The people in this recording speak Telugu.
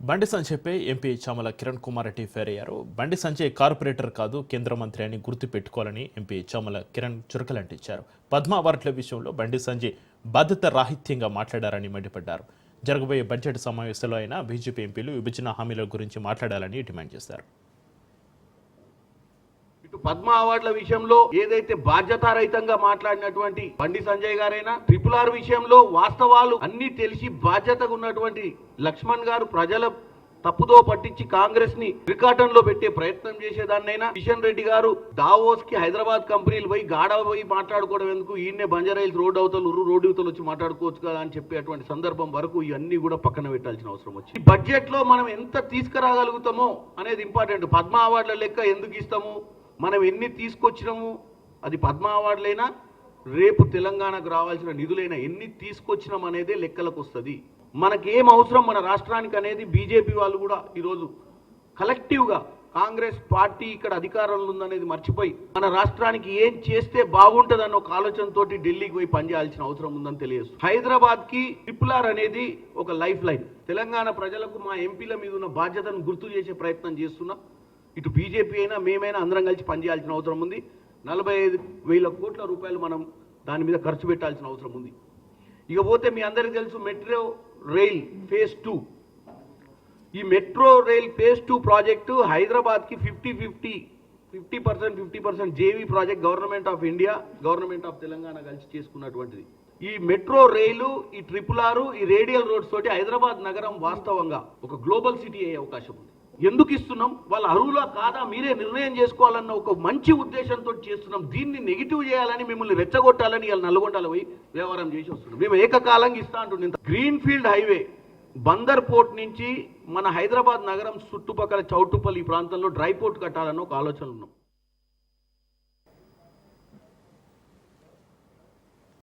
బండి సంజయ్పై ఎంపీ చామల కిరణ్ కుమార్ రెడ్డి ఫైర్ అయ్యారు. బండి సంజయ్ కార్పొరేటర్ కాదు, కేంద్ర మంత్రి అని గుర్తు పెట్టుకోవాలని ఎంపీ చామల కిరణ్ చురకలంటించారు. పద్మ అవార్డుల విషయంలో బండి సంజయ్ బాధ్యత రాహిత్యంగా మాట్లాడారని మండిపడ్డారు. జరగబోయే బడ్జెట్ సమావేశంలో అయినా బీజేపీ ఎంపీలు విభజన హామీల గురించి మాట్లాడాలని డిమాండ్ చేశారు. పద్మ అవార్డుల విషయంలో ఏదైతే బాధ్యతారహితంగా మాట్లాడినటువంటి బండి సంజయ్ గారైనా, RRR విషయంలో వాస్తవాలు అన్ని తెలిసి బాధ్యతగా ఉన్నటువంటి లక్ష్మణ్ గారు ప్రజల తప్పుదో పట్టించి కాంగ్రెస్ ని రికార్డంలో పెట్టే ప్రయత్నం చేసేదాన్నైనా, కిషన్ రెడ్డి గారు దావోస్ కి హైదరాబాద్ కంపెనీలు పోయి గాడ పోయి మాట్లాడుకోవడం ఎందుకు, ఈయన్నే బంజారాయిల్స్ రోడ్డు అవతలు వచ్చి మాట్లాడుకోవచ్చు కదా అని చెప్పేటువంటి సందర్భం వరకు ఇవన్నీ కూడా పక్కన పెట్టాల్సిన అవసరం వచ్చింది. బడ్జెట్ లో మనం ఎంత తీసుకురాగలుగుతామో అనేది ఇంపార్టెంట్. పద్మ అవార్డుల లెక్క ఎందుకు ఇస్తాము, మనం ఎన్ని తీసుకొచ్చినాము, అది పద్మ అవార్డులైనా రేపు తెలంగాణకు రావాల్సిన నిధులైనా ఎన్ని తీసుకొచ్చినాం అనేదే లెక్కలకు వస్తుంది. మనకేం అవసరం మన రాష్ట్రానికి అనేది బీజేపీ వాళ్ళు కూడా ఈరోజు కలెక్టివ్గా కాంగ్రెస్ పార్టీ ఇక్కడ అధికారంలో ఉందనేది మర్చిపోయి మన రాష్ట్రానికి ఏం చేస్తే బాగుంటుందన్న ఒక ఆలోచనతో ఢిల్లీకి పోయి పనిచేయాల్సిన అవసరం ఉందని తెలియదు. హైదరాబాద్ కి RRR అనేది ఒక లైఫ్ లైన్. తెలంగాణ ప్రజలకు మా ఎంపీల మీద ఉన్న బాధ్యతను గుర్తు చేసే ప్రయత్నం చేస్తున్నాం. ఇటు బీజేపీ అయినా మేమైనా అందరం కలిసి పనిచేయాల్సిన అవసరం ఉంది. 45,000 కోట్ల రూపాయలు మనం దాని మీద ఖర్చు పెట్టాల్సిన అవసరం ఉంది. ఇకపోతే మీ అందరికీ తెలుసు మెట్రో రైల్ ఫేజ్ 2. ఈ మెట్రో రైల్ ఫేజ్ 2 ప్రాజెక్టు హైదరాబాద్కి 50% JV project, government of India, government of Telangana కలిసి చేసుకున్నటువంటిది. ఈ మెట్రో రైలు, ఈ RRR, ఈ రేడియల్ రోడ్స్ తోటి హైదరాబాద్ నగరం వాస్తవంగా ఒక గ్లోబల్ సిటీ అయ్యే అవకాశం ఉంది. ఎందుకు ఇస్తున్నాం, వాళ్ళ అర్హులా కాదా మీరే నిర్ణయం చేసుకోవాలన్న ఒక మంచి ఉద్దేశంతో చేస్తున్నాం. దీన్ని నెగిటివ్ చేయాలని, మిమ్మల్ని రెచ్చగొట్టాలని ఇవాళ నల్గొండలో పోయి వ్యవహారం చేసి వస్తున్నాం. మేము ఏకకాలంగా ఇస్తా అంటున్నాం. Green field highway Bandar port నుంచి మన హైదరాబాద్ నగరం చుట్టుపక్కల చౌటుపల్లి ప్రాంతంలో డ్రై పోర్ట్ కట్టాలన్న ఒక ఆలోచన ఉన్నాం.